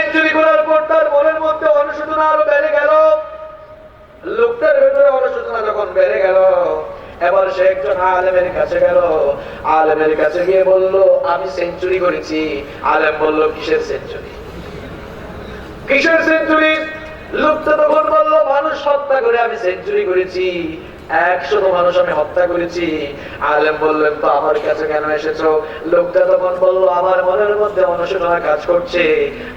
Century করার পর তার মনের মধ্যে অনুশোচনা আরো বেড়ে গেল। লোকটার ভেতরে অনুশোচনা যখন বেড়ে গেল, এবার সে একজন আলেমের কাছে গেল। আলেমের কাছে গিয়ে বলল, আমি সেঞ্চুরি করেছি। আলেম বলল, কিসের সেঞ্চুরি? কিসের সেঞ্চুরি? লোকটা তখন বলল, মানুষ হত্যা করে আমি সেঞ্চুরি করেছি, 100 মানুষ আমি হত্যা করেছি। আলেম বললেন, তো আমার কাছে কেন এসেছো? লোকটা তখন বলল, আমার মনের মধ্যে অনুশোচনা কাজ করছে,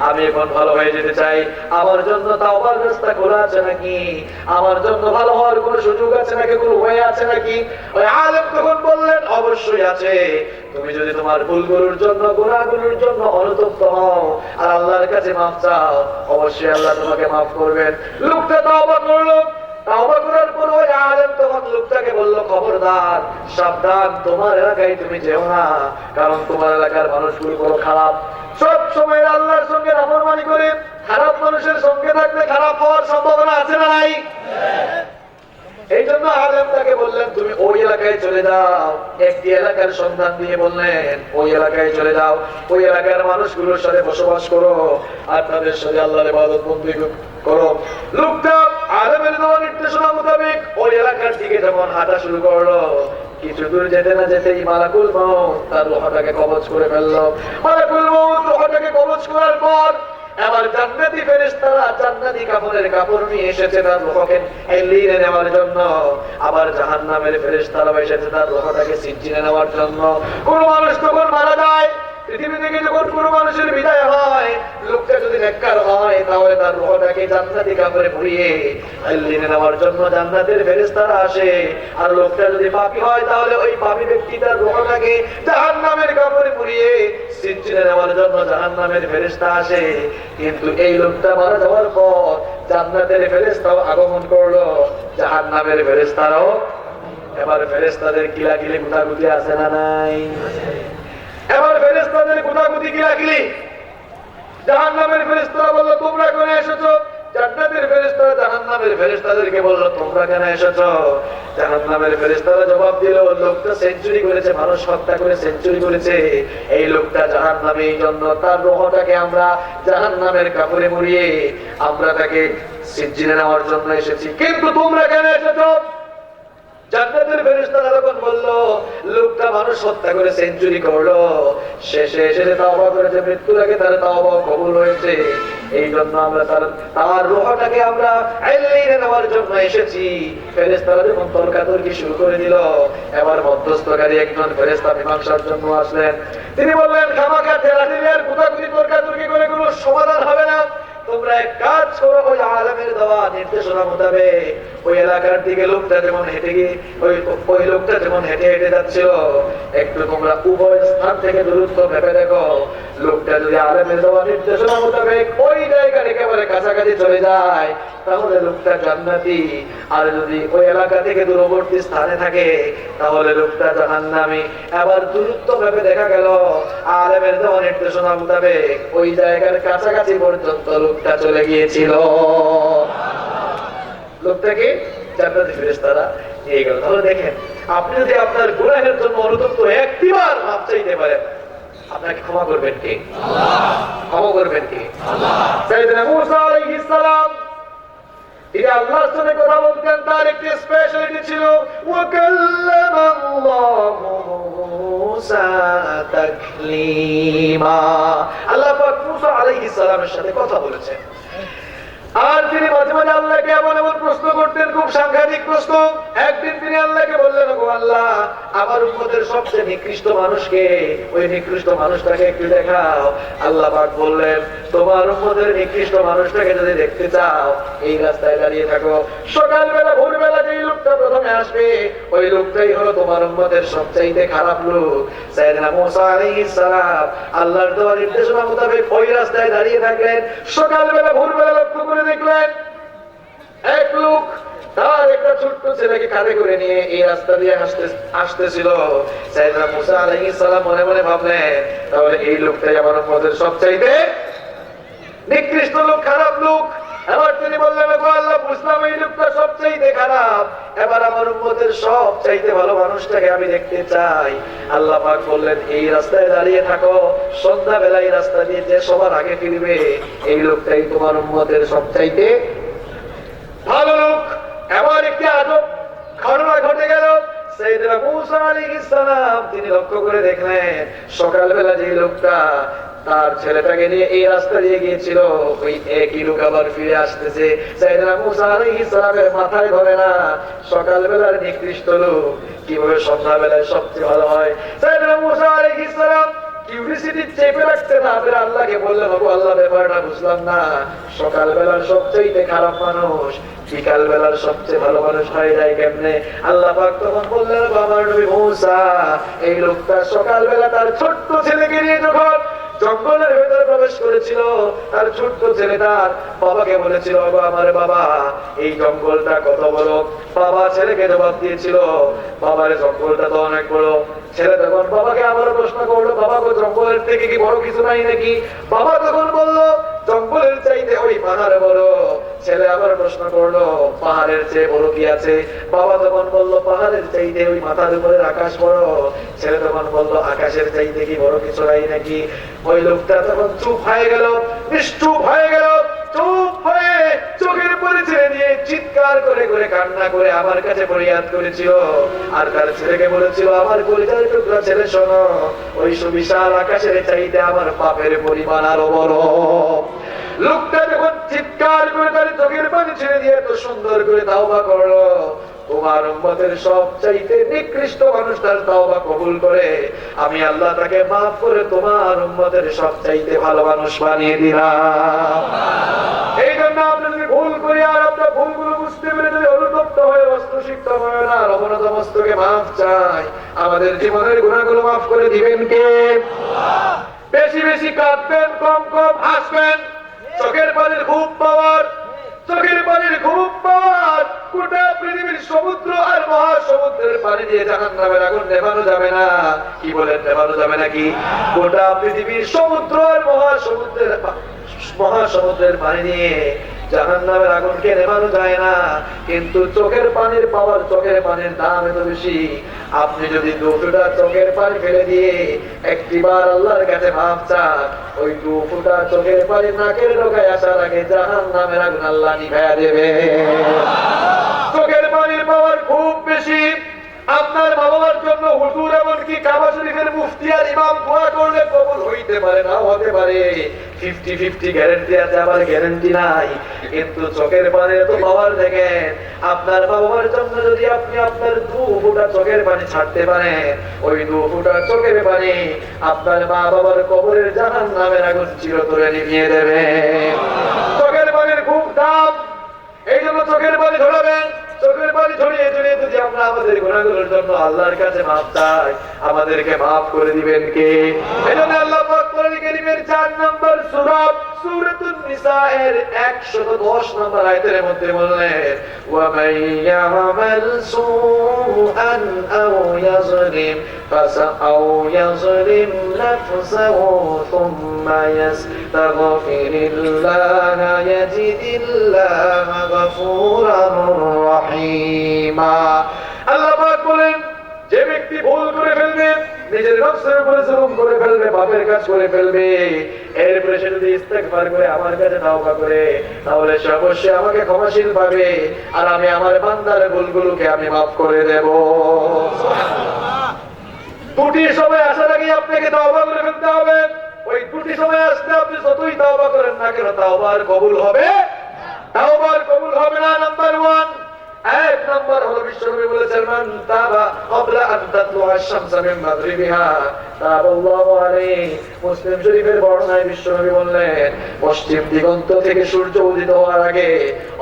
আমি এখন ভালো হয়ে যেতে চাই। আমার জন্য তাওবার রাস্তা খোলা আছে নাকি? আমার জন্য ভালো হওয়ার কোনো সুযোগ আছে নাকি, কোনো ওয়ে আছে নাকি? ওই আলেম তখন বললেন, অবশ্যই আছে। তুমি যদি তোমার ভুলগুলোর জন্য, গুনাহগুলোর জন্য অনুতপ্ত হও আর আল্লাহর কাছে মাফ চাও, অবশ্যই আল্লাহ তোমাকে মাফ করবেন। লোকটা তাওবা করলো। তাওবা করার পর ওই আলেম তখন লোকটাকে বলল, খবরদার, সাবধান, তোমার এলাকায় তুমি যেও না, কারণ তোমার এলাকার মানুষগুলো বড় খারাপ। সব সময় আল্লাহর সঙ্গে নাফরমানি করে খারাপ মানুষের সঙ্গে থাকলে খারাপ হওয়ার সম্ভাবনা আছে না নাই? এই জন্য আলেম তাকে বললেন, তুমি ওই এলাকায় চলে যাও। একটি এলাকার সন্ধান দিয়ে বললেন, ওই এলাকায় চলে যাও, ওই এলাকার মানুষগুলোর সাথে বসবাস করো আর তাদের সাথে আল্লাহর ইবাদত বন্দেগী করো। লোকটা আলেমের দেওয়া নির্দেশনা মোতাবেক ওই এলাকার দিকে যখন হাঁটা শুরু করলো, কিছু দূর যেতে না যেতেই মালাকুল মউত তার রূহটাকে কবজ করে ফেললো। মালাকুল মউত রূহটাকে কবজ করার পর এবার জান্নাতি ফেরেশতারা জান্নাতি কাপড়ের কাপড় নিয়ে এসেছে তার রূহকে এলিয়ে নেওয়ার জন্য। আবার জাহান্নামের ফেরেশতারা এসেছে তার রূহটাকে সিজ্জিনে নেওয়ার জন্য। কোন মানুষ যখন মারা যায়, পৃথিবী থেকে যখন কোন মানুষের বিদায় হয়, লোকটা যদি নেককার হয় তাহলে তার রূহটাকে জান্নাতি কাপড়ে মুড়িয়ে এলিয়ে নেওয়ার জন্য জান্নাতের ফেরেশতারা আসে। আর লোকটা যদি পাপী হয় তাহলে ওই পাপী ব্যক্তি তার রূহটাকে জাহান্নামের কাপড়ে মুড়িয়ে সিজ্জিনে নেওয়ার জন্য জাহান্নামের ফেরেশতা আসে। কিন্তু এই লোকটা মারা যাওয়ার পর জান্নাতের ফেরেশতাও আগমন করলো, জাহান্নামের ফেরেশতারাও। এবার ফেরেশতাদের কিলাকিলি গুতাগুতি আছে না নাই? এবার ফেরেশতাদের গুতাগুতি কিলাকিলি। জাহান্নামের ফেরেশতারা বলল, তোমরা কেন এসেছো? জান্নাতের ফেরেশতারা জাহান্নামের ফেরেশতাদেরকে বলল, তোমরা কেন এসেছো? জাহান্নামের ফেরেশতারা জবাব দিল, লোকটা সেঞ্চুরি করেছে, মানুষ হত্যা করে সেঞ্চুরি করেছে, এই লোকটা জাহান্নামে, এই জন্য তার রূহটাকে আমরা জাহান্নামের কাপড়ে মুড়িয়ে আমরা তাকে সিজ্জিনে নেওয়ার জন্য এসেছি। কিন্তু তোমরা কেন এসেছো? জান্নাতের ফেরেশতারা তখন বলল, লোকটা মানুষ হত্যা করে সেঞ্চুরি করলো, শেষে এসে তাওবা করেছে, মৃত্যুর আগে তার তাওবা কবুল হয়েছে, এই জন্য আমরা তার রূহটাকে আমরা এলিয়ে নেওয়ার জন্য এসেছি। ফেরেশতারা যখন তর্কাতর্কি শুরু করে দিল, এবার মধ্যস্থকারী একজন ফেরেশতা মীমাংসার জন্য আসলেন। তিনি বললেন, খামাখা ঠেলাঠেলি আর গুতাগুতি তর্কাতর্কি করে কোনো সমাধান হবে না। তোমরা এক কাজ করো, ওই আলেমের দেওয়া নির্দেশনা মোতাবেক ওই এলাকার দিকে লোকটা যেমন হেঁটে গিয়ে ওই লোকটা যেমন হেঁটে হেঁটে যাচ্ছিল, একটু তোমরা উভয় স্থান থেকে দূরত্ব ভেবে দেখো। লোকটা যদি আলেমের দেওয়া নির্দেশনা মোতাবেক ওই জায়গার একেবারে কাছাকাছি চলে যায় তাহলে লোকটা জান্নাতি, আর যদি ওই এলাকা থেকে দূরবর্তী স্থানে থাকে তাহলে লোকটা জাহান্নামী। এবার দূরত্ব ভেবে দেখা গেল আলেমের দেওয়া নির্দেশনা মোতাবেক ওই জায়গার কাছাকাছি পর্যন্ত লোকটা চলে গিয়েছিল। লোকটাকে জান্নাতি ফেরেশতারা নিয়ে গেল। তাহলে দেখেন, আপনি যদি আপনার গুনাহের জন্য অনুতপ্ত একটিবার মাফ চাইতে পারেন, আপনাকে ক্ষমা করবেন কে? আল্লাহ। ক্ষমা করবেন কে? আল্লাহ। সাইয়েদনা মূসা আলাইহিস সালাম তিনি আল্লাহর সাথে কথা বলতেন, তার একটি স্পেশালিটি ছিল, ওয়া কাল্লামাল্লাহু মূসা তাকলিমা। আল্লাহ পাক মূসা আলাইহিস সালামের সাথে কথা বলেছেন। আর তিনি মাঝে মাঝে আল্লাহকে এমন এমন প্রশ্ন করতেন, খুব সাংঘাতিক প্রশ্ন। একদিন তিনি আল্লাহকে বললেন, ওগো আল্লাহ, আমার উম্মতের সবচেয়ে নিকৃষ্ট মানুষকে, ওই নিকৃষ্ট মানুষটাকে একটু দেখাও। আল্লাহ পাক বললেন, তোমার উম্মতের নিকৃষ্ট মানুষটাকে যদি দেখতে চাও এই রাস্তায় দাঁড়িয়ে থাকো, সকালবেলা ভোরবেলা যেই লোকটা প্রথমে আসবে ওই লোকটাই হলো তোমার উম্মতের সবচাইতে খারাপ লোক। সাইয়েদনা মূসা আলাইহিস সালাম আল্লাহর দেওয়া নির্দেশনা মোতাবেক ওই রাস্তায় দাঁড়িয়ে থাকলেন। সকালবেলা ভোরবেলা লক্ষ্য করে দেখলেন এক লোক তার একটা ছোট্ট ছেলেকে কাঁধে করে নিয়ে এই রাস্তা দিয়ে আসতেছিল। সাইয়েদনা মূসা আলাইহিস সালাম মনে মনে ভাবলেন, তাহলে এই লোকটাই আমার উম্মতের সবচাইতে নিকৃষ্ট লোক, খারাপ লোক। এবার তিনি বললেন, আল্লাহ বুঝলাম এই লোকটা সবচাইতে খারাপ, এবার আমার উম্মতের সবচাইতে ভালো মানুষটাকে আমি দেখতে চাই। আল্লাহ পাক বললেন, এই রাস্তায় দাঁড়িয়ে থাকো, সন্ধ্যাবেলা এই রাস্তা দিয়ে যে সবার আগে ফিরবে এই লোকটাই তোমার উম্মতের সবচাইতে ভালো লোক। এবার একটি আজব ঘটনা ঘটে গেল। সাইয়েদনা মূসা আলাইহিস সালাম তিনি লক্ষ্য করে দেখলেন, সকালবেলা যে লোকটা তার ছেলেটাকে নিয়ে এই রাস্তা দিয়ে গিয়েছিল, ওই একই লোক আবার ফিরে আসতেছে। সাইয়েদনা মূসা আলাইহিস সালামের মাথায় ধরে না, সকালবেলার নিকৃষ্ট লোক কিভাবে সন্ধ্যাবেলায় সবচেয়ে ভালো হয়। সাইয়েদনা মূসা আলাইহিস সালাম কিউরিসিটি চেপে রাখতে না পেরে আল্লাহকে বললেন, আল্লাহ ব্যাপারটা বুঝলাম না, সকালবেলার সবচেয়ে খারাপ মানুষ বিকাল বেলার সবচেয়ে ভালো মানুষ হয়ে যায় কেমনে? আল্লাহ পাক তখন বললেন, আমার নবী মূসা এই লোকটা সকালবেলা তার ছোট্ট ছেলেকে নিয়ে যখন জঙ্গলের ভেতরে প্রবেশ করেছিল, তার ছোট্ট ছেলে তার বাবাকে বলেছিল, আমার বাবা এই জঙ্গলটা কত বড়। বাবা ছেলেকে জবাব দিয়েছিল, বাবার জঙ্গলটা তো অনেক বড়। ছেলে তখন বাবাকে আবার প্রশ্ন করলো, বাবা গো জঙ্গলের থেকে কি বড় কিছু নাই নাকি? বাবা তখন বললো, জঙ্গলের চাইতে ওই পাহাড় বড়। ছেলে আবার প্রশ্ন করলো, পাহাড়ের চেয়ে বড় কি আছে? বাবা তখন বললো, পাহাড়ের চাইতে ওই মাথার উপরের আকাশ বড়। ছেলে তখন বললো, আকাশের চাইতে কি বড় কিছু নাই নাকি? ওই লোকটা তখন চুপ হয়ে গেল, নিশ্চুপ হয়ে গেল, চুপ হয়ে চোখের পরে ছেড়ে দিয়ে চিৎকার করে করে কান্না করে আমার কাছে ফরিয়াদ করেছিল। আর তার ছেলেকে বলেছিল, আমার কলিজার টুকরা ছেলে শোনো, ওই সুবিশাল আকাশের চাইতে আমার পাপের পরিমাণ আরো বড়। লোকটা যখন চিৎকার করে তার চোখের পানি ছেড়ে দিয়ে এত সুন্দর করে তাওবা করলো, তোমার উম্মতের সবচাইতে নিকৃষ্ট মানুষ তার তাওবা কবুল করে, আমি আল্লাহ তাকে মাফ করে তোমার উম্মতের সবচাইতে ভালো মানুষ বানিয়ে দিলাম। এই জন্য আপনি যদি ভুল করি আর আপনার ভুলগুলো বুঝতে পেরে যদি অনুতপ্ত হয়ে অস্ত্রসিক্ত হয় না, অবনত মস্তকে মাফ চাই, আমাদের জীবনের গুনাহগুলো মাফ করে দিবেন কে? বেশি বেশি কাঁদবেন, কম কম হাসবেন। চোখের পানির খুব পাওয়ার, চোখের পানির খুব পাওয়ার। গোটা পৃথিবীর সমুদ্র আর মহাসমুদ্রের পানি দিয়ে জাহান্নামের আগুন নেভানো যাবে না। কি বলেন, নেভানো যাবে নাকি? গোটা পৃথিবীর সমুদ্র আর মহাসমুদ্রের পানি দিয়ে জাহান্নামের আগুনকে নেভানো যায় না, কিন্তু চোখের পানির পাওয়ার, চোখের পানির দাম এত বেশি। আপনি যদি 2 ফোঁটা চোখের পানি ফেলে দিয়ে একটিবার আল্লাহর কাছে মাফ চান, ওই 2 ফোঁটা চোখের পানি নাকের ডগায় আসার আগে জাহান্নামের আগুন আল্লাহ নিভাইয়া দেবে। চোখের পানির পাওয়ার খুব বেশি। আপনার বাবার জন্য হুজুর এমনকি কাবা শরীফের মুফতি আর ইমাম দোয়া করলে কবুল হইতে পারে, না হতে পারে। 50-50 গ্যারান্টি আছে, আবার গ্যারান্টি নাই। কিন্তু চোখের পানি এত পাওয়ার দেখেন, আপনার বাবার জন্য যদি আপনি আপনার 2 ফোঁটা চোখের পানি ছাড়তে পারেন, ওই 2 ফোঁটা চোখের পানি আপনার মা বাবার কবরের জাহান্নামের আগুন চিরতরে নিভিয়ে দেবে। চোখের পানির খুব দাম, এই জন্য চোখের পানি ঝরাবেন। চোখের পানি ঝরিয়ে ঝরিয়ে যদি আমরা আমাদের গুনাহগুলোর জন্য আল্লাহর কাছে মাফ চাই, আমাদেরকে মাফ করে দিবেন কে? এজন্য আল্লাহ পাক কোরআন কারীমের 4 নম্বর সূরা সূরাতুন নিসা এর 110 নম্বর আয়াতের মধ্যে বললেন, ওয়া মান ইয়ামাল সুআন আও ইয়াজলিম ফাসাআও ইয়াজলিম নাফসাহু থুম্মা ইয়াস্তাগফিরিল্লাহা ইয়াজিদিল্লাহা গফুরান রাহিমা। আল্লাহ পাক বলেন, যে ব্যক্তি ভুল করে ফেলবে, নিজের নফসের উপরে জুলুম করে ফেলবে, পাপের কাজ করে ফেলবে, এরপরে সে যদি ইস্তেগফার করে আমার কাছে তাওবা করে, তাহলে সে অবশ্যই আমাকে ক্ষমাশীল পাবে, আর আমি আমার বান্দার ভুলগুলোকে আমি মাফ করে দেব। ত্রুটির সময় আসার আগে আপনাকে তাওবা করে ফেলতে হবে। ওই ত্রুটি সময় আসলে আপনি যতই তাওবা করেন না কেন, তাওবার কবুল হবে? তাওবার কবুল হবে না। নাম্বার 1, 1 নম্বর হলো বিশ্বনবী বলেছেন, মান তাবা ক্বাবলা আন তাতলুআ আশ-শামসু মিন মাগরিবিহা তাবাল্লাহু আলাইহি। মুসলিম শরীফের বর্ণনায় বিশ্বনবী বললেন, পশ্চিম দিগন্ত থেকে সূর্য উদিত হওয়ার আগে,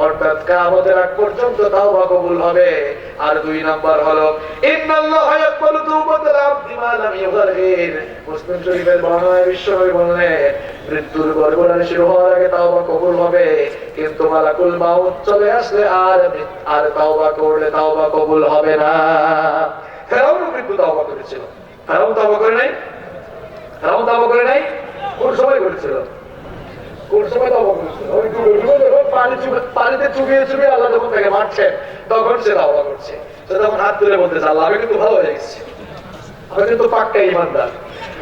অর্থাৎ কিয়ামতের আগ পর্যন্ত তাওবা কবুল হবে। আর 2 নম্বর হলো, ইন্নাল্লাহা ইয়াকবালু তাওবাতাল আবদি মা লাম ইউগারগির। মুসলিম শরীফের বর্ণনায় বিশ্বনবী বললেন, মৃত্যুর গড়গড়ানি শুরু হওয়ার আগে তাওবা কবুল হবে, কিন্তু মালাকুল মাউত চলে আসলে আর তাওবা করলে তাওবা কবুল হবে না। ফেরাউন কিন্তু তাওবা করেছিল। ফেরাউন তাওবা করে নাই? ফেরাউন তাওবা করে নাই? কোন সময় করেছিল? কোন সময় তাওবা করেছিল? ওই ডুবে যখন পানিতে চুবিয়ে চুবিয়ে আল্লাহ যখন তাকে মারছেন তখন সে দাওয়া করছে, সে তখন হাত তুলে বলতেছে আল্লাহ আমি কিন্তু ভালো হয়ে গেছি, আমি কিন্তু পাক্কা ঈমানদার।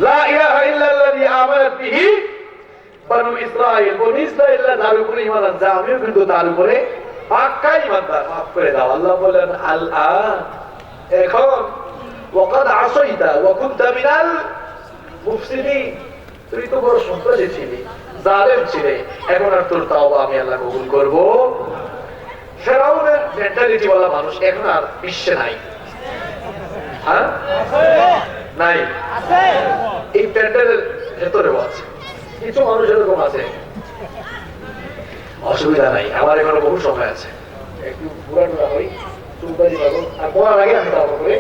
লা ইলাহা ইল্লাল্লাযী আমানাত বিহি বানু ইসরাঈল, বনি ইসরাঈলরা যার উপরে ঈমান আনছে আমিও কিন্তু তার উপরে পাক্কা ঈমানদার, মাফ করে দাও। আল্লাহ বলেন আল-আন, এখন ওয়াকাদ আসাইতা ওয়া কুনতা মিনাল মুফসিদিন, তুই তো বড় সন্ত্রাসী ছিলি, জালেম ছিলে, এখন আর তোর তাওবা আমি আল্লাহ কবুল করব। ফেরাউনের মেন্টালিটি ওয়ালা মানুষ এখন আর বিশ্বে নাই, হ্যাঁ নাই, এই প্যান্ডেলের ভেতরেও আছে কিছু মানুষ এরকম আছে, অসুবিধা নাই, আমার এখনো বহু সময় আছে, একটু ঘোরাটোরা হই, চুলবাজি পাবো, আর পড়ার আগে আমি তাওবা করে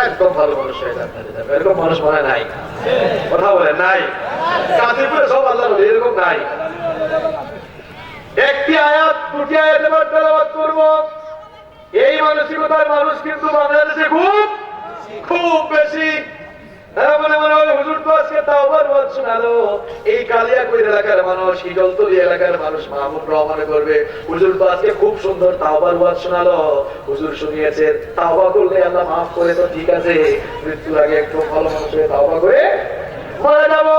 একদম ভালো মানুষ হয়ে যাবে। এরকম মানুষ মনে নাই, কথা বলে নাই, কাশিপুরে সব আল্লাহ এরকম নাই। একটি আয়াত দুটি আয়াত এবার তেলাওয়াত করব, এই মানসিকতার মানুষ কিন্তু বাংলাদেশে খুব খুব বেশি। হুজুর তো আজকে তাওবার ওয়াজ শোনালো, এই কালিয়াকৈর এলাকার মানুষ, হিজলতলি এলাকার মানুষ মাহমুদ রহমান করবে, হুজুর তো আজকে খুব সুন্দর তাওবার ওয়াজ শোনালো, হুজুর শুনিয়েছে তাওবা করলে আল্লাহ মাফ করে, তো ঠিক আছে মৃত্যুর আগে একটু ভালো মানুষ হয়ে তাওবা করে মারা যাবো।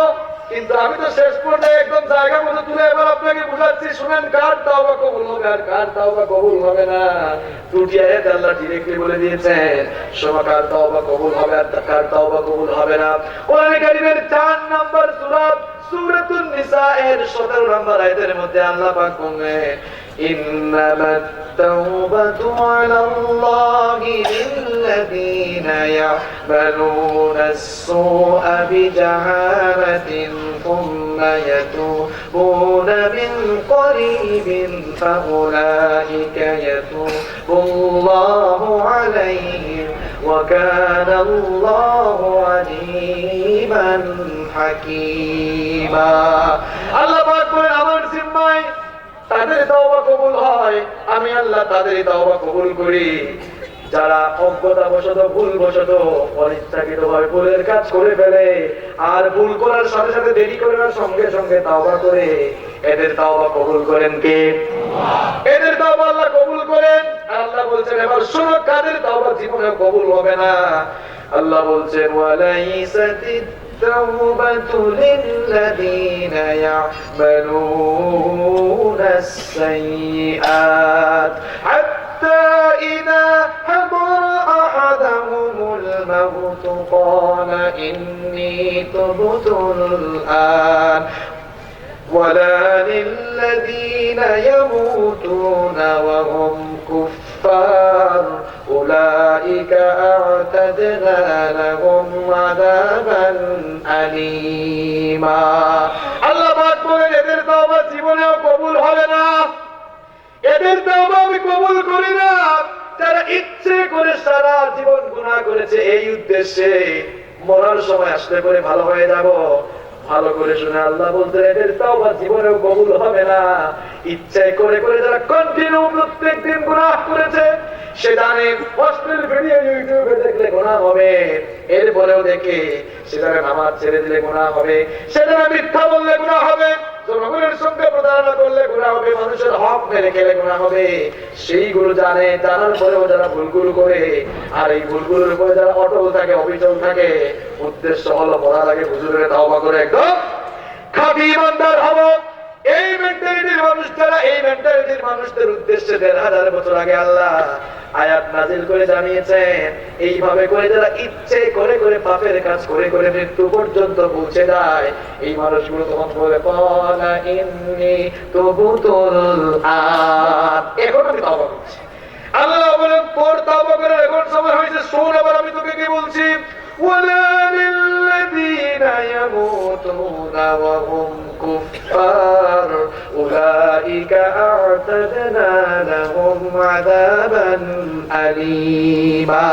কিন্তু আমি তো শেষ পর্যায়ে একদম জায়গা মতো তুলে এবার আপনাকে বুঝাচ্ছি, শুনেন কার তাওবা কবুল হবে আর কার তাওবা কবুল হবে না। দুটি আয়াতে আল্লাহ ডাইরেক্টলি বলে দিয়েছেন, শোনো কার তাওবা কবুল হবে আর কার তাওবা কবুল হবে না। কোরআনে কারীমের 4 নম্বর সূরা সূরাতুন নিসা এর 17 নম্বর আয়াতের মধ্যে আল্লাহ পাক বলেন, ইন্নামাত তাওবাতু আলাল্লাহি লিল্লাযীনা ইয়া'মালুনাস সুআ বিজাহালাতিন থুম্মা ইয়াতুবুনা মিন করিবিন ফাউলাইকা ইয়াতুবুল্লাহু আলাইহিম ওয়া কানা আল্লাহু আলীমান হাকীমা। আল্লাহ পাক বলেন আমার জিম্মায় তাদের তাওবা কবুল হয়, আমি আল্লাহ তাদের তাওবা কবুল করি যারা অজ্ঞতাবশত ভুলবশত অনিচ্ছাকৃতভাবে ভুলের কাজ করে ফেলে, আর ভুল করার সাথে সাথে দেরি করে না, সঙ্গে সঙ্গে তাওবা করে, এদের তাওবা কবুল করেন কে? এদের তাওবা আল্লাহ কবুল করেন। আর আল্লাহ বলছেন এবার শোনো কাদের তাওবা জীবনে কবুল হবে না। আল্লাহ বলছেন ওয়ালাইসাতিত التوبة للذين يعملون السيئات حتى إذا حضر أحدهم الموت قال إني تبت الآن ولا للذين يموتون وهم كفار أولئك أعتدنا لهم عذابا أليما। আল্লাহ পাক বলেন এদের তাওবা জীবনেও কবুল হবে না, এদের তাওবা আমি কবুল করি না যারা ইচ্ছে করে সারা জীবন গুনাহ করেছে এই উদ্দেশ্যে মরার সময় আসলে করে ভালো হয়ে যাব। ভালো করে শুনে আল্লাহ বলতে এদের তাওবা জীবনেও কবুল হবে না। ইচ্ছে করে করে যারা কন্টিনিউ প্রত্যেকদিন গুনাহ করেছে, সে জানে অশ্লীল ভিডিও ইউটিউবে দেখলে গুনাহ হবে, এরপরেও দেখে সে জানে নামাজ ছেড়ে দিলে গুনাহ হবে, সে জানে মিথ্যা বললে গুনাহ হবে, জনগণের সঙ্গে প্রতারণা করলে গুনাহ হবে, মানুষের হক মেরে খেলে গুনাহ হবে, সেইগুলো জানে, জানার পরেও যারা ভুলগুলো করে, আর এই ভুলগুলোর উপরে যারা অটল থাকে, অবিচল থাকে, উদ্দেশ্য হলো মরার আগে হুজুরের তাওবা করে একদম খাঁটি ঈমানদার হব। এই মেন্টালিটির মানুষ যারা, এই মেন্টালিটির মানুষদের উদ্দেশ্যে ১৫০০ বছর আগে আল্লাহ আয়াত নাজিল করে জানিয়েছেন, এইভাবে করে যারা ইচ্ছে করে করে পাপের কাজ করে করে মৃত্যু পর্যন্ত পৌঁছে যায়, এই মানুষগুলো তখন বলে ক্বালা ইন্নী তুবতুল আন, এখন আমি তাওবা করছি। আল্লাহ বলেন তোর তাওবা করার এখন সময় হয়েছে, শোন আবার আমি তোকে কি বলছি। ولا للذين يموتون وهم كفار أولئك أعتدنا لهم عذابا أليما।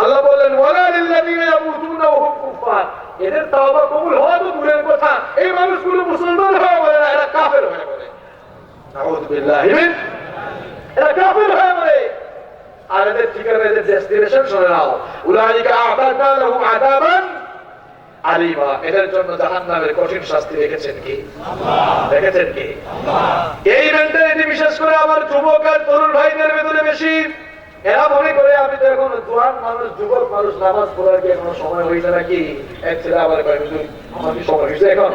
আল্লাহ বলেন ওয়ালা লিল্লাযিনা ইয়ামুতুনা ওয়া হুম কুফার, এদের তাওবা কবুল হওয়া তো দূরের কথা, এই মানুষগুলো মুসলমান হয়ে বলে না, এরা কাফের হয়ে বলে, নাউযু বিল্লাহি মিন, এরা কাফের হয়ে বলে। আর এদের ঠিকানা, এদের ডেস্টিনেশন শুনে নাও, উলাইকা আ'তাদনা লাহুম আযাবান আলীমা, এদের জন্য জাহান্নামের কঠিন শাস্তি রেখেছেন কি আল্লাহ, রেখেছেন কি আল্লাহ। এই মেন্টালিটি বিশেষ করে জওয়ান মানুষ, যুবক মানুষ নামাজ পড়ার কি এখনো সময় হয়েছে নাকি? এক ছেলে আবার কয় হুজুর আমার কি সময় হয়েছে এখন?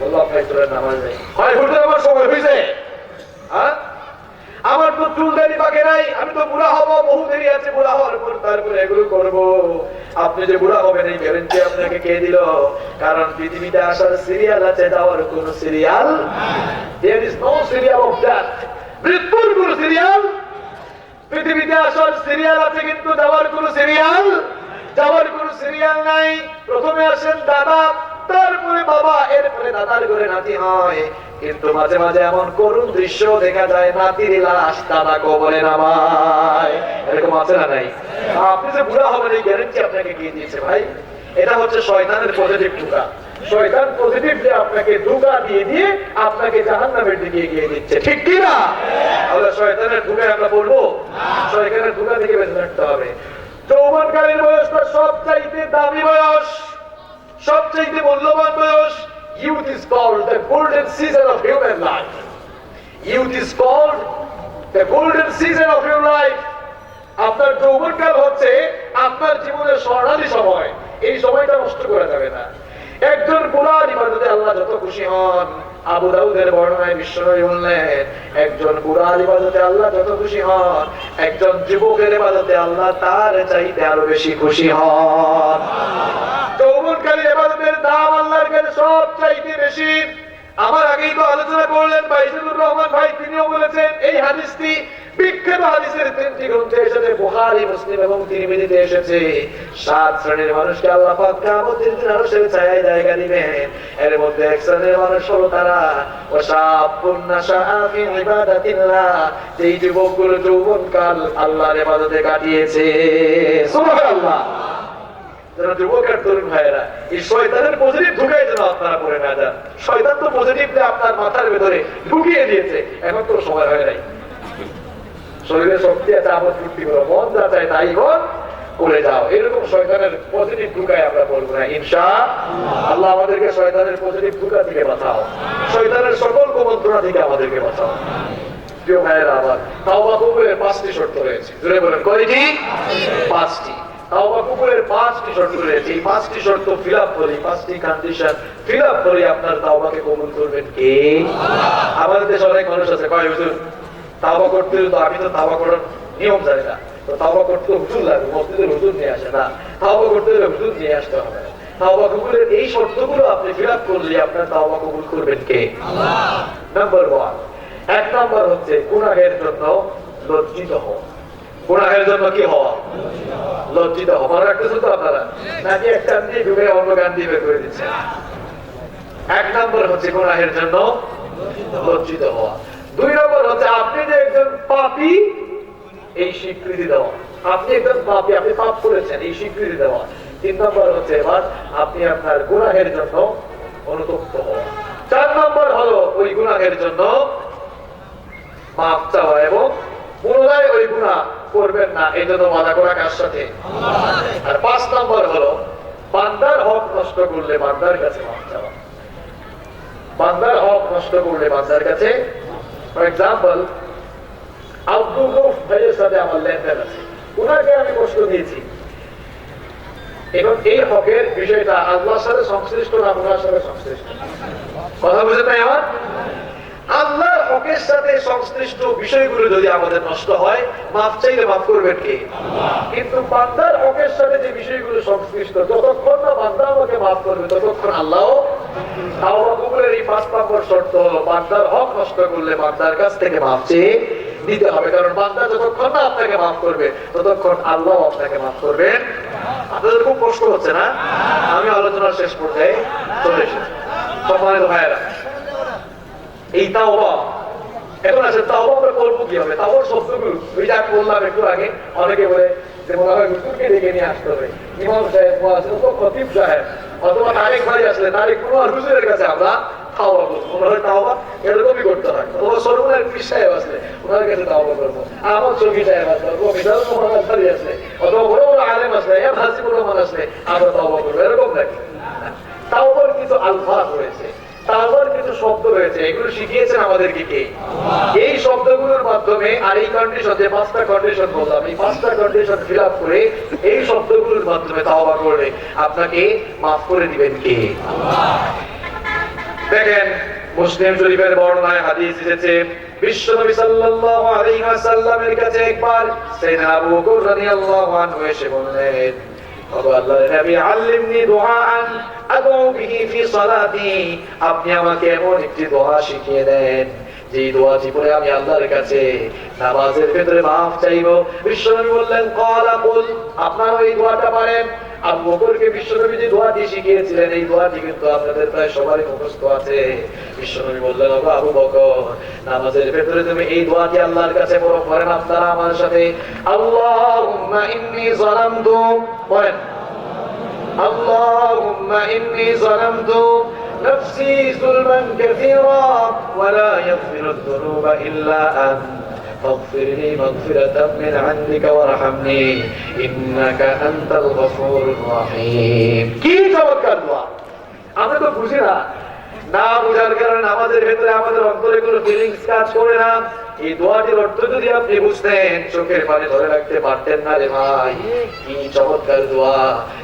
বললো আপনার চুলের নামাজ নেই। হয় হুজুর আমার সময় হয়েছে? হ্যাঁ, আমার তো চুল দাড়ি বাকি নাই, আমি তো বুড়া হবো, বহু দেরি আছে বুড়া হওয়ার পর, তারপরে এগুলো করবো। আপনি যে বুড়া হবেন এই গ্যারান্টি আপনাকে কে দিল? কারণ পৃথিবীতে আসার সিরিয়াল আছে, যাওয়ার কোন serial? There is no serial of death. মৃত্যুর কোন সিরিয়াল? পৃথিবীতে আসার সিরিয়াল আছে কিন্তু যাওয়ার কোন সিরিয়াল? যাওয়ার কোন সিরিয়াল নাই। প্রথমে আসেন দাদা, তারপরে বাবা, এরপরে দাদার ঘরে নাতি হয়। কিন্তু মাঝে মাঝে এমন করুণ দৃশ্য দেখা যায়, নাতির লাশ দাদা কবরে নামায়। এরকম আছে না নাই? আপনি যে বুড়া হবেন এই গ্যারান্টি আপনাকে কে দিয়েছে ভাই? এটা হচ্ছে শয়তানের পজিটিভ ধোঁকা। শয়তান পজিটিভ যে আপনাকে ধোঁকা দিয়ে দিয়ে আপনাকে জাহান্নামের দিকে এগিয়ে দিচ্ছে, ঠিক কি না? তাহলে শয়তানের ধোঁকায় আমরা পড়বো? শয়তানের ধোঁকা থেকে বেঁচে থাকতে হবে। যৌবনকালীন বয়সটা সবচাইতে দামি বয়স, সবচাইতে মূল্যবান বয়স। Youth is called the golden season of human life. Youth is called the golden season of your life. আপনার যৌবনকাল হচ্ছে আপনার জীবনের স্বর্ণালী সময়। এই সময়টা নষ্ট করা যাবে না। একজন বুড়ার ইবাদতে আল্লাহ যত খুশি হন, আবু দাউদের বর্ণনায় বিশ্বনবী বললেন, একজন বুড়ার ইবাদতে আল্লাহ যত খুশি হন, একজন যুবকের ইবাদতে আল্লাহ তার চাইতে আরো বেশি খুশি হন। যৌবনকালী ইবাদতের দাম আল্লাহর কাছে সব চাইতে বেশি। আমার আগেই তো আলোচনা করলেন বাইজুর রহমান ভাই, তিনিও বলেছেন এই হাদিসটি বিখ্যাত হাদিসের 3টি গ্রন্থে এসেছে, বুখারী, মুসলিম এবং তিরমিজিতে এসেছে। 7 শ্রেণীর মানুষকে আল্লাহ পাক কিয়ামতের দিন আরশের ছায়ায় জায়গা দিবেন। এর মধ্যে এক শ্রেণীর মানুষ হলো তারা ওয়াশাবুন নাশাআ ফি ইবাদাতিল্লাহ, যেই যুবকগুলো যৌবনকাল আল্লাহর ইবাদতে কাটিয়েছে। সুবহানাল্লাহ। যারা যুবক আর তরুণ ভাইয়েরা, এই শয়তানের পজিটিভ ঢুকাই যেন আপনারা পড়ে না যান। শয়তান তো পজিটিভলি আপনার মাথার ভেতরে ঢুকিয়ে দিয়েছে, এখন তো সময় হয় নাই। শরীরে শক্তি আছে, আমোদ ফুর্তি করো, মন যা চায় তাই করে যাও, এরকম শয়তানের পজিটিভ ঢুকায় আমরা বলবো না ইনশাআল্লাহ। আল্লাহ আমাদেরকে শয়তানের পজিটিভ ঢুকা থেকে বাঁচাও, শয়তানের সকল কুমন্ত্রণা থেকে আমাদেরকে বাঁচাও। প্রিয় ভাইয়েরা, আবার তাওবা কবুলের 5টি শর্ত রয়েছে। জোরে বলেন কয়টি? 5টি। তাওবা কবুলের 5টি শর্ত রয়েছে। এই 5টি শর্ত ফিল আপ করে, 5টি কন্ডিশন ফিল আপ করে আপনার তাওবাকে কবুল করবেন কে? আমাদের দেশে অনেক মানুষ আছে কয় হুজুর তাওবা করতে হলে তো আমি তো তাওবা করার নিয়ম জানি না, তো তাওবা করতে হুজুর লাগবে, মসজিদের হুজুর নিয়ে আসে না, তাওবা করতে হলে হুজুর নিয়ে আসতে হবে না। তাওবা কবুলের এই শর্তগুলো আপনি ফিল আপ করলে আপনার তাওবা কবুল করবেন কে? আল্লাহ। নাম্বার 1, 1 নাম্বার হচ্ছে গুনাহের জন্য লজ্জিত হও। গুনাহের জন্য কি হওয়া? লজ্জিত হওয়া। মনে রাখতেছেন তো আপনারা? নাকি একটা দিয়ে ঢুকে অন্য গান দিয়ে বের করে দিচ্ছে? 1 নাম্বার হচ্ছে গুনাহের জন্য লজ্জিত হওয়া। 2 নম্বর হচ্ছে আপনি যে একজন পাপী এই স্বীকৃতি দেওয়া। আপনি একজন পাপী, আপনি পাপ করেছেন এই স্বীকৃতি দেওয়া। 3 নম্বর হচ্ছে এবার আপনি আপনার গুনাহের জন্য অনুতপ্ত হওয়া। 4 নম্বর হলো ওই গুনাহের জন্য মাফ চাওয়া এবং পুনরায় ওই গুনাহ করবেন না, এই জন্য ওয়াদা করা কার সাথে? আর 5 নম্বর হলো বান্দার হক নষ্ট করলে বান্দার কাছে মাফ চাওয়া। বান্দার হক নষ্ট করলে বান্দার কাছে, ফর এক্সাম্পল আব্দুল রউফ ভাইয়ের সাথে আমার লেনদেন আছে, ওনাকে আমি কষ্ট দিয়েছি, এখন এই হকের বিষয়টা আল্লাহর সাথে সংশ্লিষ্ট না ওনার সাথে সংশ্লিষ্ট? কথা বুঝে নাই আমার? আল্লাহর হকের সাথে সংশ্লিষ্ট বিষয়গুলো যদি আমাদের নষ্ট হয়, মাফ চাইলে মাফ করবেন কে? আল্লাহ। কিন্তু বান্দার হকের সাথে যে বিষয়গুলো সংশ্লিষ্ট, যতক্ষণ না বান্দা আমাকে মাফ করবে ততক্ষণ আল্লাহ। তাওবা কবুলের এই 5 নম্বর শর্ত হলো বান্দার হক নষ্ট করলে বান্দার কাছ থেকে মাফ চেয়ে দিতে হবে, কারণ বান্দা যতক্ষণ না আপনাকে মাফ করবে ততক্ষণ আল্লাহ আপনাকে মাফ করবেন। আপনাদের খুব কষ্ট হচ্ছে না? আমি আলোচনার শেষ পর্যায়ে চলে এসেছি। সম্মানিত ভাইয়েরা, এই তাওবা, এখন আছে তাওবা আমরা করবো কিভাবে? তাওবার শব্দগুলো ওই যে আমি বললাম একটু আগে, অনেকে বলে যে মনে হয় হুজুরকে ডেকে নিয়ে আসতে হবে, ইমাম সাহেব, মুয়াজ্জিন, খতিব সাহেব অথবা তারেক ভাই আসলে তারেক কুমার হুজুরের কাছে আমরা তাওবা করবো। মনে হয় তাওবা এরকমই করতে হয়। অথবা সরমুনার পীর সাহেব আসলে ওনার কাছে তাওবা করবো, আমার শফি সাহেব আসলে, অথবা মিজানুর রহমান আনসারী আসলে, অথবা বড় বড় আলেম আসলে, এম হাসিবুর রহমান আসলে আমরা তাওবা করবো, এরকম নাকি? তাওবার কিছু আলফাজ রয়েছে, তাওবার কিছু শব্দ রয়েছে, এগুলো শিখিয়েছেন আমাদেরকে কে? এই শব্দগুলোর মাধ্যমে, আর এই কন্ডিশন, যে 5টা কন্ডিশন বললাম, এই 5টা কন্ডিশন ফিল আপ করে এই শব্দগুলোর মাধ্যমে তাওবা করলে আপনাকে মাফ করে দিবেন কে? দেখেন, মুসলিম শরীফের বর্ণনায় হাদিস এসেছে, বিশ্বনবী সাল্লাল্লাহু আলাইহি ওয়াসাল্লামের কাছে একবার সাইয়েদনা আবু বকর রাদিয়াল্লাহু আনহু এসে বললেন, ওগো আল্লাহর নবী, আল্লিমনি দুআআন আদউ বিহি ফি সালাতি, আপনি আমাকে এমন একটি দোয়া শিখিয়ে দেন যে দোয়াটি পড়ে আমি আল্লাহর কাছে নামাজের ভিতরে মাফ চাইবো। বিশ্বনবী বললেন, ক্বালা কুল, আপনারা এই দোয়াটা পারেন। আবু বকরকে বিশ্বনবী যে দোয়াটি শিখিয়েছিলেন, এই দোয়াটি কিন্তু আপনাদের প্রায় সবারই মুখস্থ আছে। বিশ্বনবী বললেন, ওগো আবু বকর, নামাজের ভিতরে তুমি এই দোয়াটি আল্লাহর কাছে পড়েন আপনারা আমার সাথে। আল্লাহুম্মা ইন্নী যালামতু, পড়েন, আল্লাহুম্মা ইন্নী যালামতু নাফসি যুলমান কাসীরা ওয়া লা ইয়াগফিরুদ যুনুবা ইল্লা আনতা فاغفر لي مغفرة من عندك وارحمني إنك أنت الغفور الرحيم। কি চমৎকার দোয়া! আমরা তো বুঝি না, না বুঝার কারণে আমাদের ভেতরে, আমাদের অন্তরে কোনো ফিলিংস কাজ করে না। এই দোয়াটির অর্থ যদি আপনি বুঝতেন, চোখের পানি ধরে রাখতে পারতেন না রে ভাই। কি চমৎকার দোয়া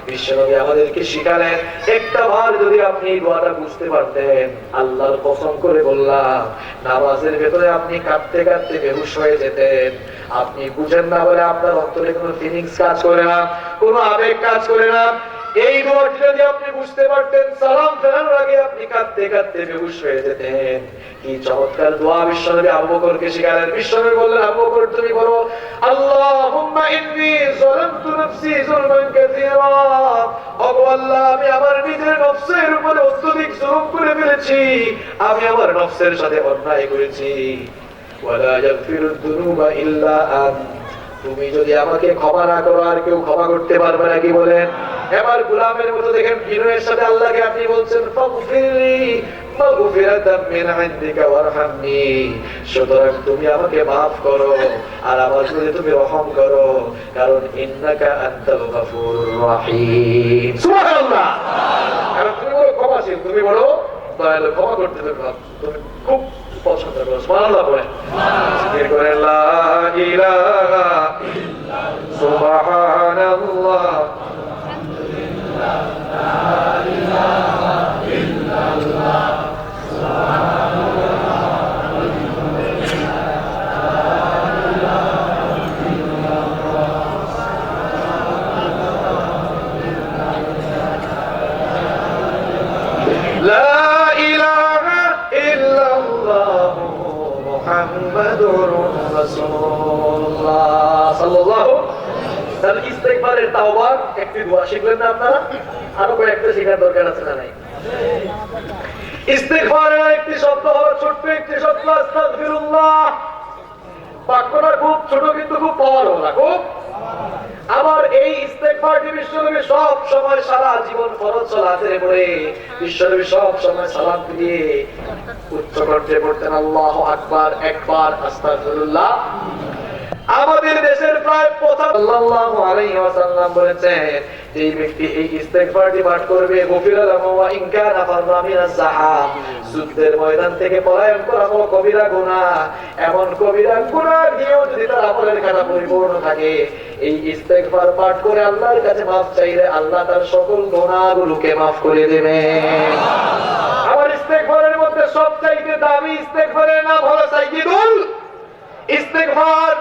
বিশ্বনবী আমাদেরকে শিখালেন। একটা বার যদি আপনি এই দোয়াটা বুঝতে পারতেন, আল্লাহর কসম করে বললাম, নামাজের ভেতরে আপনি কাঁদতে কাঁদতে বেহুশ হয়ে যেতেন। আপনি বুঝেন না বলে আপনার অন্তরে কোনো ফিলিংস কাজ করে না, কোনো আবেগ কাজ করে না। এই দোয়াটি যদি আপনি বুঝতে পারতেন, সালাম ফেরানোর আগে আপনি কাঁদতে কাঁদতে বেহুশ হয়ে যেতেন। কি চমৎকার দোয়া বিশ্বনবী আবু বকরকে শিখালেন। বিশ্বনবী বললেন, আবু বকর তুমি বলো, আল্লাহুম্মা ইন্নী যালামতু নাফসি যুলমান কাসীরা, ওগো আল্লাহ, আমি আমার নিজের নফসের উপরে অত্যধিক জুলুম করে ফেলেছি, আমি আমার নফসের সাথে অন্যায় করেছি। ওয়া লা ইয়াগফিরুদ যুনুবা ইল্লা আনতা, তুমি যদি আমাকে ক্ষমা না করো আর কেউ ক্ষমা করতে পারবে না। কি বলেন? এবার গোলামের মতো দেখেন, বিনয়ের সাথে আল্লাহকে আপনি বলছেন, ফাগফিরলি মাগফিরাতাম মিন ইনদিকা ওয়ারহামনি, সুতরাং তুমি আমাকে maaf করো আর আমার প্রতি তুমি রহম করো, কারণ ইন্নাকা আনতাল গফুরুর রহিম। সুবহানাল্লাহ। কারণ তুমি বড় ক্ষমাশীল, তুমি বড় দয়ালু, ক্ষমা করতে তুমি খুব পছন্দ করো। সুবহানাল্লাহ বলেন, জিকির করেন, লা ইলাহা ইল্লাল্লাহ, সুবহানাল্লাহ, আলহামদুলিল্লাহ, লা ইলাহা ইল্লাল্লাহ, সুবহানাল্লাহ, লা ইলাহা ইল্লাল্লাহ, মুহাম্মাদুর রাসূলুল্লাহ সাল্লাল্লাহু। তাহলে ইস্তেগফারের তাওবার একটি দোয়া শিখলেন না আপনারা? আরো কয়েকটা শেখার দরকার আছে না নাই? ইস্তেগফারের একটি শব্দ হলো, ছোট্ট একটি শব্দ, আস্তাগফিরুল্লাহ। বাক্যটা খুব ছোট কিন্তু খুব পাওয়ারফুল। খুব আবার এই ইস্তেগফারটি বিশ্বনবী সব সময় সারা জীবন ফরজ সালাতে পড়ে বিশ্বনবী সব সময় সালাত দিয়ে উচ্চ কণ্ঠে পড়তেন, আল্লাহু আকবার, একবার আস্তাগফিরুল্লাহ। আমাদের দেশের প্রায় প্রথম সাল্লাল্লাহু আলাইহি ওয়াসাল্লাম বলেছেন, যে ব্যক্তি এই ইস্তেগফারটি পাঠ করবে, গফিরা লাহু ওয়া ইন কানা ফাররা মিনাজ যাহাব, যুদ্ধের ময়দান থেকে পলায়ন করা হলো কবিরা গুনাহ, এমন কবিরা গুনাহ দিয়েও যদি তার আমলের খাতা পরিপূর্ণ থাকে, এই ইস্তেগফার পাঠ করে আল্লাহর কাছে মাফ চাইলে আল্লাহ তার সকল গুনাহগুলোকে মাফ করে দেবেন। আমার ইস্তেগফারের মধ্যে সবচাইতে দামি ইস্তেগফারের নাম হলো সাইয়্যিদুল ইস্তেগফার।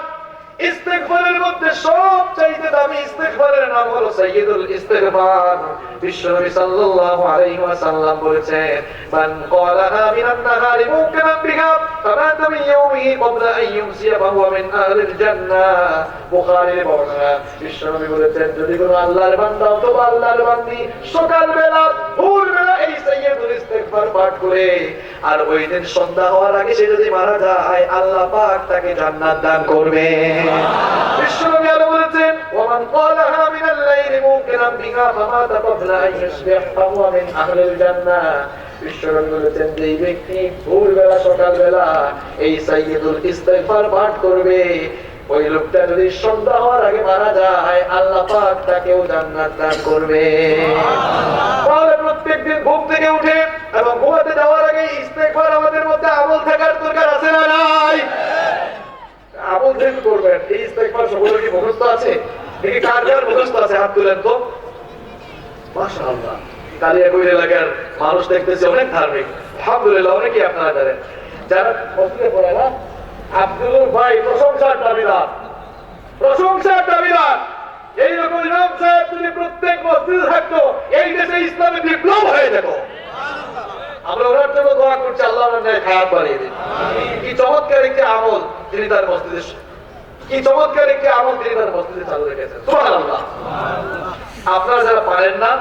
ইস্তেগফারের মধ্যে সবচাইতে দামি ইস্তেগফারের নাম হলো সাইয়্যিদুল ইস্তেগফার। বিশ্বনবী সাল্লাল্লাহু আলাইহি ওয়াসাল্লাম বলেছেন, মান ক্বালাহা মিনান নাহারি মুকিনান বিহা ফামাতা মিন ইয়াউমিহি ক্বাবলা আন ইউমসিয়া ফাহুয়া মিন আহলিল জান্নাহ। বুখারীর বর্ণনা। বিশ্বনবী বলেছেন, যদি কোনো আল্লাহর বান্দা অথবা আল্লাহর বান্দি সকালবেলা ভোরবেলা এই সাইয়্যিদুল ইস্তেগফার পাঠ করে আর ওই দিন সন্ধ্যা হওয়ার আগে সে যদি মারা যায়, আল্লাহ পাক তাকে জান্নাত দান করবে। বিশ্বনবী আরো বলেছেন, ওমান ক্বালাহা মিনাল লাইলি মুকিনান বিহা ফামাতা ক্বাবলা আন ইউসবিহ ফাহুয়া মিন আহলিল জান্নাহ। বিশ্বনবী বলেছেন, যে ব্যক্তি ভোরবেলা সকালবেলা এই সাইয়্যিদুল ইস্তেগফার পাঠ করবে, ওই লোকটা যদি সন্ধ্যা হওয়ার আগে মারা যায়, আল্লাহ পাক তাকেও জান্নাত দান করবে। তাহলে প্রত্যেক প্রত্যেকদিন ঘুম থেকে উঠে এবং ঘুমাতে যাওয়ার আগে ইস্তেগফার আমাদের মধ্যে আমল থাকার দরকার আছে না নাই? আমল যেহেতু করবেন, এই ইস্তেগফার সকলের কি মুখস্থ আছে? দেখি কার কার মুখস্থ আছে, হাত তুলেন তো। মাশাআল্লাহ, কালিয়াকৈর এলাকার মানুষ দেখতেছি অনেক ধার্মিক, আলহামদুলিল্লাহ। অনেকেই আপনারা জানেন, যারা মসজিদে পড়ে না, আব্দুল ভাই প্রশংসার দাবিদার, প্রশংসার দাবিদার। এইরকম ইমাম সাহেব যদি প্রত্যেক মসজিদে থাকতো, এই দেশে ইসলামী বিপ্লব হয়ে যেত। আমরা ওনার জন্য দোয়া করছি, আল্লাহ ওনার খারাপ বানিয়ে দিন। কি চমৎকার একটি আমল তিনি তার মসজিদে, কি চমৎকার একটি আমল তিনি তার মসজিদে চালু রেখেছেন। সুবহানাল্লাহ। আপনারা যারা পারেন না,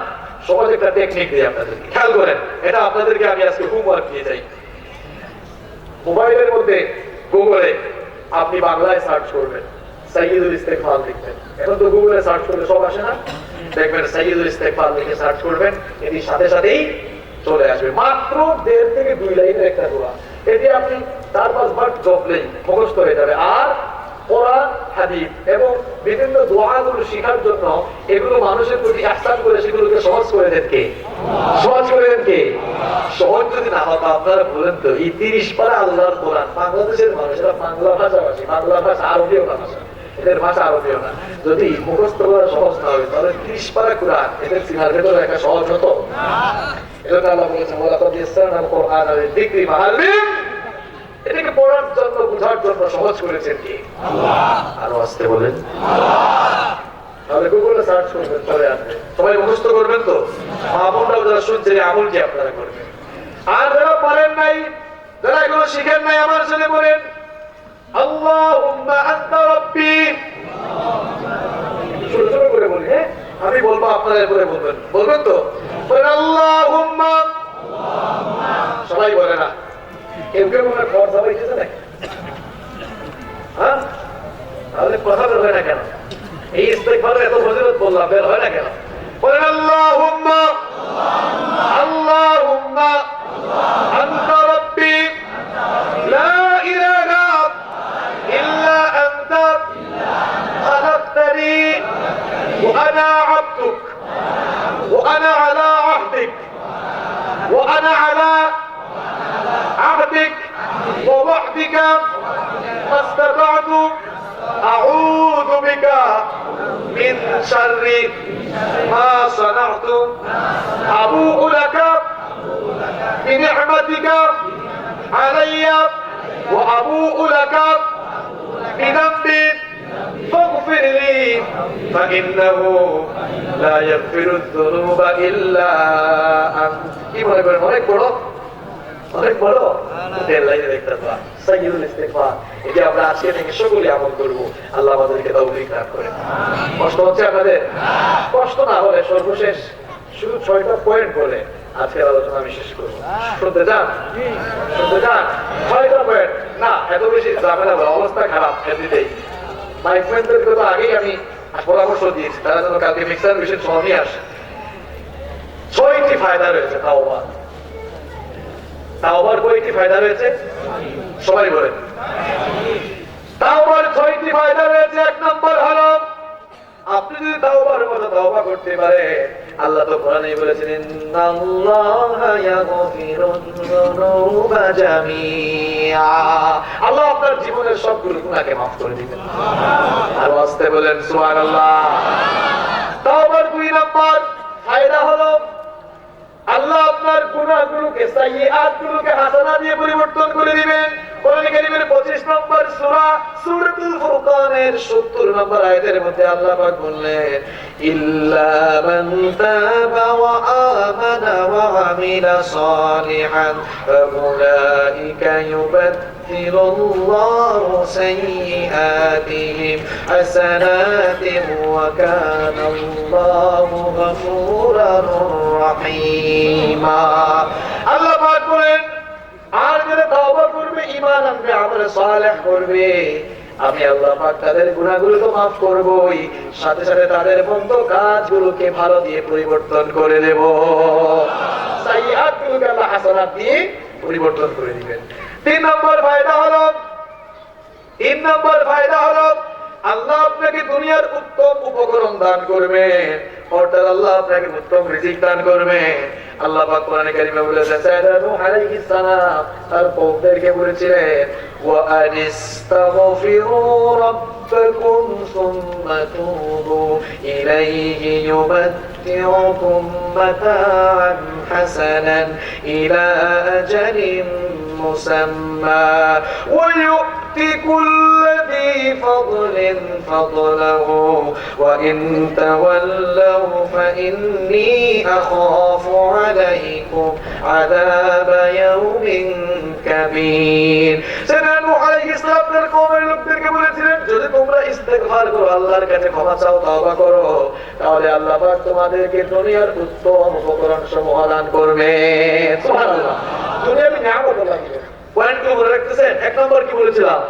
সহজ একটা টেকনিক দিয়ে আপনাদেরকে খেয়াল করেন, এটা আপনাদেরকে আমি আজকে হোমওয়ার্ক দিয়ে যাই। মোবাইলের মধ্যে গুগলে আপনি বাংলায় সার্চ করবেন, সাইয়্যিদুল ইস্তেগফার লিখবেন। এখন তো গুগলে সার্চ করলে সব আসে না, দেখবেন সাইয়্যিদুল ইস্তেগফার লিখে সার্চ করবেন, এটি সাথে সাথেই চলে আসবে। মাত্র 1.5 থেকে 2 লাইনের একটা দোয়া, এটি আপনি 4-5 বার জপলেই মুখস্থ হয়ে যাবে। আর কোরআন, হাদিস এবং বিভিন্ন দোয়াগুলো শেখার জন্য এগুলো মানুষের প্রতি ইহসান করে সেগুলোকে সহজ করে দেন কে? সহজ করে দেন কে? সহজ যদি না হতো, আপনারা বলেন তো, এই 30 পারা আল্লাহর কোরআন, বাংলাদেশের মানুষেরা বাংলা ভাষাভাষী, বাংলা ভাষা আরবীয় না ভাষা, এদের ভাষা আরবীয় না, যদি মুখস্থ করা সহজ না হয়, তাহলে 30 পারা কোরআন এদের সিনার ভেতরে একটা সহজ হতো? এজন্য আল্লাহ বলেছেন, ওয়ালাকাদ ইয়াসসারনাল কোরআন লিযিকরি ফাহাল মিন, এটাকে পড়ার জন্য, বোঝার জন্য সহজ করেছেন কি? আল্লাহ। আরো আসতে বলেন আল্লাহ। তাহলে গুগলে সার্চ করবেন, চলে আসবে। সবাই মুখস্থ করবেন তো? মা বোনরাও যারা শুনছেন, আমল কি আপনারা করবেন? আর যারা পারেন নাই, যারা এগুলো শিখেন নাই, আমার সাথে বলেন, আল্লাহুম্মা আনতা রাব্বি। ছোট ছোট করে বলি, হ্যাঁ? আমি বলবো, আপনারা এরপরে বলবেন। বলবেন তো? বলেন আল্লাহুম্মা। সবাই বলে না, কেউ কেউ মনে খবর সবাই খেয়েছে নাকি? হ্যাঁ, তাহলে কথা বের হয় না কেন? এই ইস্তেগফারের এত ফজিলত বললাম, বের হয় না কেন? বলেন আল্লাহুম্মা, আল্লাহুম্মা আনতা রাব্বি লা ইলাহা ইল্লা আনতা খালাকতানি ওয়া আনা আবদুক ওয়া আনা আলা আহদিক ওয়া আনা আলা عهدك ووعدك ما استطعت أعوذ بك من شر ما صنعت أبوء لك بنعمتك علي وأبوء لك بذنبي فاغفر لي فإنه لا يغفر الذنوب إلا أنت। কি মনে করেন অনেক বড়? অনেক বড়? সাইয়্যিদুল ইস্তেগফার, এটি আমরা আজকে থেকে সকলে আমল করব। আল্লাহ আমাদেরকে তৌফিক দান করেন। কষ্ট হচ্ছে আপনাদের? কষ্ট না হলে সর্বশেষ শুধু 6টা পয়েন্ট বলে আজকের আলোচনা আমি শেষ করব। শুনতে চান? শুনতে চান? 6টা পয়েন্ট না, এত বেশি ঝামেলা, অবস্থা খারাপ এমনিতেই। মাইকম্যানদেরকে তো আগেই আমি পরামর্শ দিয়েছি, তারা যেন কালকে মিক্সার মেশিন সহ নিয়ে আসে। 6টি ফায়দা রয়েছে তাওবা। তাওবার কয়টি ফায়দা রয়েছে? সবাই বলেন। তাওবার 6টি ফায়দা রয়েছে। 1 নম্বর হলো, আপনি যদি তাওবার মতো তাওবা করতে পারেন, আল্লাহ তো কোরআনে বলেছেন, ইন্নাল্লাহা ইয়াগফিরুয যুনুবা জামিআ, আল্লাহ আপনার জীবনের সবগুলো গুনাহকে maaf করে দিবেন। আর আসতে বলেন সুবহানাল্লাহ। তাওবার 2 নম্বর ফায়দা হলো, আল্লাহ আপনার গুনাহগুলোকে, সাইয়্যাতগুলোকে হাসানা দিয়ে পরিবর্তন করে দিবেন। কোরআন কারীমের 25 নম্বর সূরা সূরাতুল ফুরকানের 70 নম্বর আয়াতের মধ্যে আল্লাহ পাক বললেন, ইল্লা মান তাবা ওয়া আমানা ওয়া আমিলা সালিহান ফাউলাইকা ইউবাদদিলুল্লাহু সাইয়্যাতিহিম হাসানাতিন ওয়া কানা আল্লাহু গফুরার রহিমা। আল্লাহ পাক বলেন, আর যারা তাওবা করবে, ঈমান আনবে, আমল সালেহ করবে, আমি আল্লাহ পাক তাদের গুনাহগুলো তো maaf করবই, সাথে সাথে তাদের মন্দ কাজগুলোকে ভালো দিয়ে পরিবর্তন করে দেব। সাইয়্যাতগুলোকে আল্লাহ হাসানাত দিয়ে পরিবর্তন করে দিবেন। 3 নম্বর ফায়দা হলো, আল্লাহ আপনাকে দুনিয়ার উত্তম উপকরণ দান করবেন, পরকালে আল্লাহ আপনাকে উত্তম রিজিক দান করবেন। আল্লাহ পাক কোরআনে কারিমে বলেছেন, সাইয়েদনা নূহ আলাইহিস সালাম তার কওমদেরকে বলেছিলেন, ওয়া আনিস্তাগফিরু রাব্বাকুম সুম্মা তুবু ইলাইহি ইউমাত্তিউকুম মাতাআন হাসানান ইলা আজালিন মুসাম্মা ওয়া يؤتي كل ذي فضل فضله وإن تولوا فإني أخاف عليكم عذاب يوم كبير سيدنا نوح عليه السلام তার কওমের লোকদেরকে বলেছিলেন, যদি তোমরা ইস্তেগফার করো, আল্লাহর কাছে ক্ষমা চাও, তওবা করো, তাহলে আল্লাহ পাক তোমাদেরকে দুনিয়ার উত্তম উপকরণ সমূহ দান করবেন। সুবহানাল্লাহ। দুনিয়াবি নিয়ামত আল্লাহ দিবেন। পয়েন্ট গুলো মনে রাখতেছেন? এক নম্বর কি বলেছিলাম?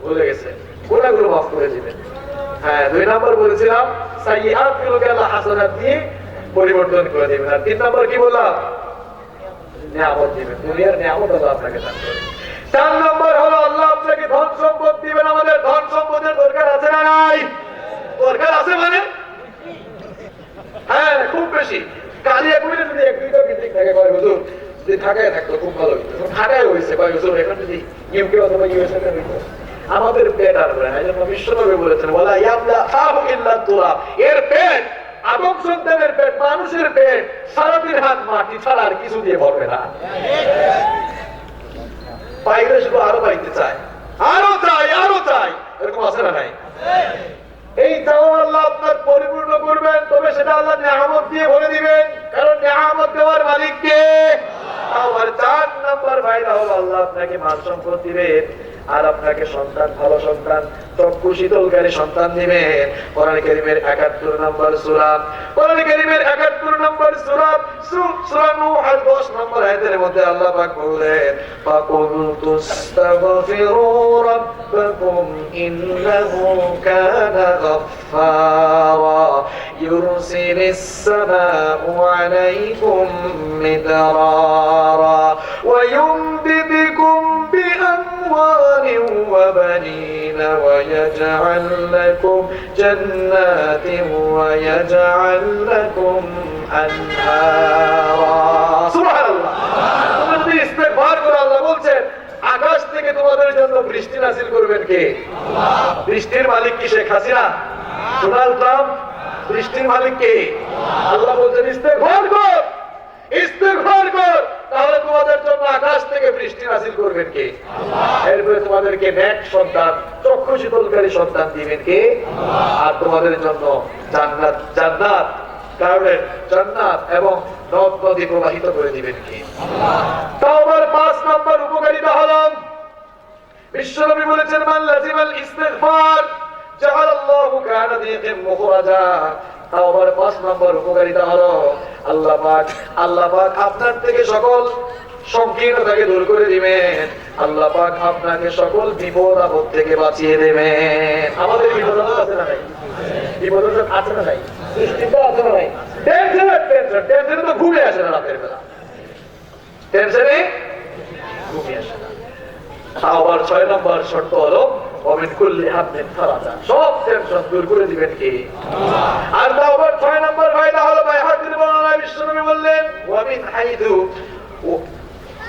ভুলে গেছেন। গুনাহগুলো মাফ করে দিবেন। হ্যাঁ, দুই নম্বর বলেছিলাম সাইয়্যাত গুলোকে আল্লাহ হাসানাত দিয়ে পরিবর্তন করে দিবেন। আর তিন নম্বর কি বললাম? নিয়ামত দিবেন। দুনিয়ার নিয়ামত আল্লাহ আপনাকে দান করবেন। চার নম্বর হলো আল্লাহ আপনাকে ধন সম্পদ দিবেন। আমাদের ধন সম্পদের দরকার আছে না নাই? দরকার আছে মানে? হ্যাঁ, খুব বেশি। কালিয়া কইলে যদি এক দুইটা বিল্ডিং থাকে, কয় হুজুর যদি ঢাকায় থাকতো খুব ভালো হতো। ঢাকায় হয়েছে, কয় হুজুর এখন যদি ইউকে অথবা ইউএসএ তে হইতো, আমাদের পেট আর ভরে না। এজন্য বিশ্বনবী বলেছেন, ওয়ালা ইয়ামলা ফাহু ইল্লা তুরাব। এর পেট, আদম সন্তানের পেট, মানুষের পেট সারাদিন হাত মাটি ছাড়া আর কিছু দিয়ে ভরবে না। পাইলে শুধু আরো পাইতে চায়, আরো চাই, আরো চাই। এরকম আছে না নাই? এই চাওয়া আল্লাহ আপনার পরিপূর্ণ করবেন, তবে সেটা আল্লাহ নিয়ামত দিয়ে ভরে দিবেন, কারণ নিয়ামত দেওয়ার মালিক কে? আমার চার নাম্বার ফায়দা হলো আল্লাহ আপনাকে মাল সম্পদ দিবেন, আর আপনাকে সন্তান, ভালো সন্তান, চক্ষু শীতলকারী সন্তান দিবেন। কোরআন কারীমের ৭১ নম্বর সূরা, কোরআন কারীমের ৭১ নম্বর সূরা, সূরা নূহ ১০ নম্বর আয়াতের মধ্যে আল্লাহ পাক বলেন, ফাকুলতুস্তাগফিরু রাব্বাকুম ইন্নাহু কানা গাফফারা ইউরসিলিস সামাউ আলাইকুম মিদরারা ওয়া ইউমদিদকুম বিআমওয়াল وبنين ويجعل لكم جنات ويجعل لكم أنهارا سبحان الله তুমি ইস্তেগফার করো, আল্লাহ বলছেন আকাশ থেকে তোমাদের জন্য বৃষ্টি নাযিল করবেন কে? আল্লাহ। বৃষ্টির মালিক কি শেখ হাসিনা, ডোনাল্ড ট্রাম্প? বৃষ্টির মালিক কে? আল্লাহ বলছেন ইস্তেগফার কর, ইস্তেগফার কর, তাহলে তোমাদের জন্য আকাশ থেকে বৃষ্টি নাযিল করবেন কে? আল্লাহ। এরপরে তোমাদেরকে নেক সন্তান, চক্ষু শীতলকারী সন্তান দিবেন কে? আল্লাহ। আর তোমাদের জন্য জান্নাত, জান্নাত কারণে জান্নাত এবং নদ নদী প্রবাহিত করে দিবেন কে? আল্লাহ। তাওবার ৫ নম্বর উপকারিতা হলো, বিশ্বনবী বলেছেন, মান লাজিমাল ইস্তিগফার জাআলাল্লাহু কানা দিকিম মুখরাজা। তাওবার ৫ নম্বর উপকারিতা হলো আল্লাহ পাক আপনার থেকে সকল সংকীর্ণতাকে দূর করে দিবেন, আল্লাহ পাক আপনাকে সকল বিপদ আপদ থেকে বাঁচিয়ে দেবেন। আমাদের বিপদ আছে না নাই? বিপদ আছে না নাই? দুশ্চিন্তা আছে না নাই? টেনশনে তো ঘুমে আসে না রাতের বেলা, টেনশনে ঘুমে আসে না। তাওবার ৬ নম্বর শর্ত হলো ওমিন কুল্লি হাম্মিন ফারাজা, সব টেনশন দূর করে দিবেন কে? আল্লাহ। আর তাওবার ৬ নম্বর ফায়দা হলো, বাইহাকির বর্ণনায় বিশ্বনবী বললেন, ওয়া মিন হাইথু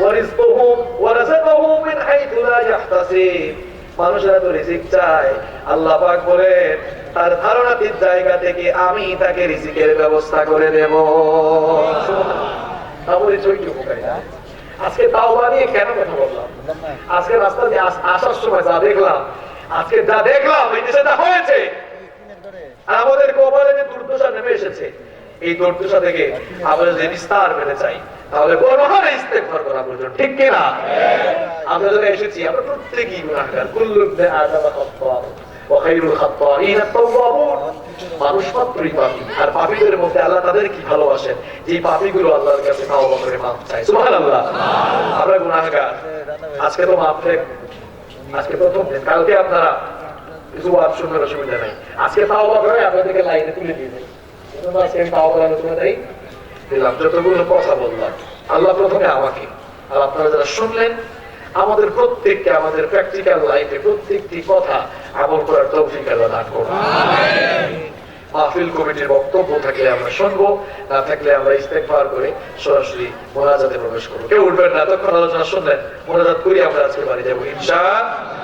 ওয়ারিজকুহুম ওয়ারাযাকাহুম মিন হাইথু লা ইয়াহতাসিব। মানুষেরা তো রিজিক চায়, আল্লাহ পাক বলেন তার ধারণাতীত জায়গা থেকে আমি তাকে রিজিকের ব্যবস্থা করে দেব। তাহলে চৈত্র উপকারিতা। আজকে তাওবা নিয়ে কেন কথা বললাম? আজকে রাস্তা দিয়ে আসার সময় যা দেখলাম, আজকে যা দেখলাম, এই দেশে যা হয়েছে, আমাদের কপালে যে দুর্দশা নেমে এসেছে, এই দুর্দশা থেকে আমরা যদি নিস্তার পেতে চাই, তাহলে গণহারে ইস্তেগফার করা প্রয়োজন, ঠিক কি না? আমরা যারা এসেছি, আমরা প্রত্যেকই গুনাহগার, কুল্লু ইবনে আদম খাত্তা ওয়া খায়রুল খাত্তাঈন আত-তাওয়াবুন। মানুষ মাত্রই পাপী, আর পাপীদের মধ্যে আল্লাহ তাদের কি ভালোবাসেন, যে পাপীগুলো আল্লাহর কাছে তাওবা করে মাফ চায়। সুবহানাল্লাহ। আমরা গুনাহগার, আজকে তো মাফ চাই, আজকে প্রথম দিন, কালকে আপনারা কিছু ওয়াজ শুনবার অসুবিধা নাই, আজকে তাওবা করে আপনাদেরকে লাইনে তুলে দিয়ে দেয়। আজকে আমি তাওবা করার জন্য তাই দিলাম, যতগুলো কথা বললাম, আল্লাহ প্রথমে আমাকে, আর আপনারা যারা শুনলেন, আমাদের প্রত্যেককে আমাদের প্র্যাকটিক্যাল লাইফে প্রত্যেকটি কথা আমল করার তৌফিক আল্লাহ দান করুন। মাহফিল কমিটির বক্তব্য থাকলে আমরা শুনবো, না থাকলে আমরা ইস্তেগফার করে সরাসরি মোনাজাতে প্রবেশ করবো। কেউ উঠবেন না, এতক্ষণ আলোচনা শুনলেন, মোনাজাত করি আমরা আজকে বাড়ি যাবো ইনশাআল্লাহ।